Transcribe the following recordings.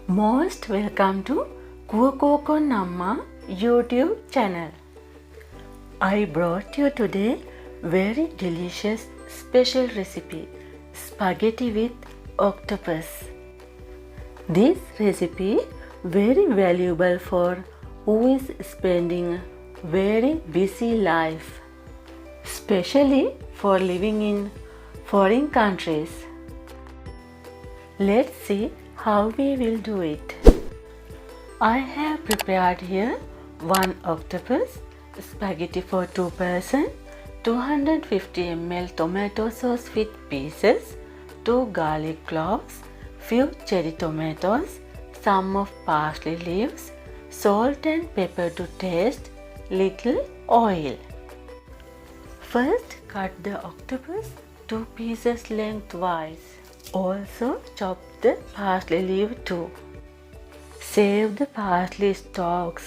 Most welcome to Amma YouTube channel. I brought you today very delicious special recipe, spaghetti with octopus. This recipe very valuable for who is spending very busy life, especially for living in foreign countries. Let's see how we will do it. I have prepared here 1 octopus, spaghetti for 2 persons, 250 ml tomato sauce with pieces, 2 garlic cloves, few cherry tomatoes, some of parsley leaves, salt and pepper to taste, little oil. First cut the octopus 2 pieces lengthwise. Also chop the parsley leaf too. Save the parsley stalks.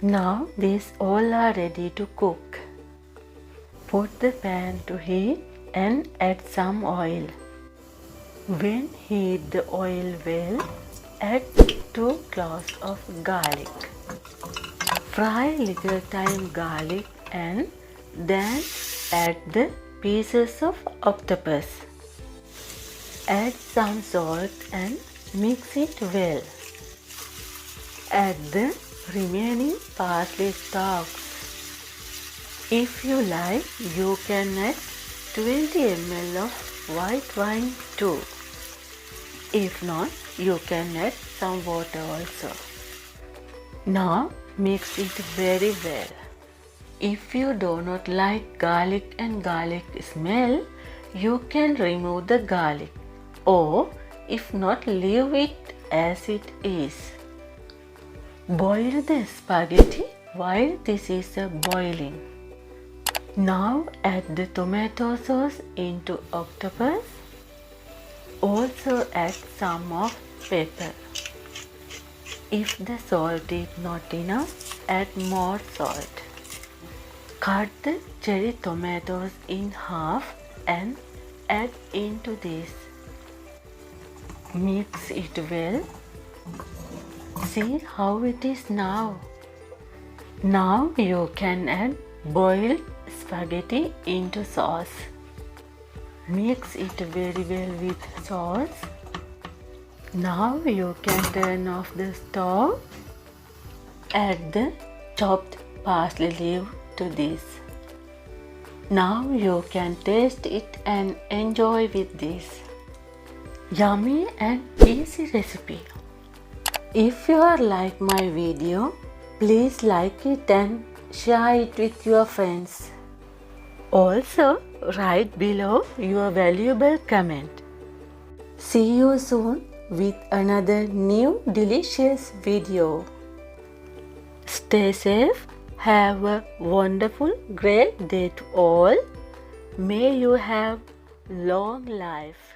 Now these all are ready to cook. Put the pan to heat and add some oil. When heat the oil well, add 2 cloves of garlic. Fry little time garlic and then add the pieces of octopus. Add some salt and mix it well. Add the remaining parsley stalks. If you like, you can add 20 ml of white wine too. If not, you can add some water also. Now mix it very well. If you do not like garlic and garlic smell, you can remove the garlic, or if not, leave it as it is. Boil the spaghetti while this is boiling. Now add the tomato sauce into octopus. Also add some of pepper. If the salt is not enough, add more salt. Cut the cherry tomatoes in half and add into this. Mix it well. See how it is now. Now you can add boiled spaghetti into sauce. Mix it very well with sauce. Now you can turn off the stove. Add the chopped parsley leaf to this. Now you can taste it and enjoy with this. Yummy and easy recipe. If you are like my video, please like it and share it with your friends. Also, write below your valuable comment. See you soon with another new delicious video. Stay safe. Have a wonderful, great day to all. May you have long life.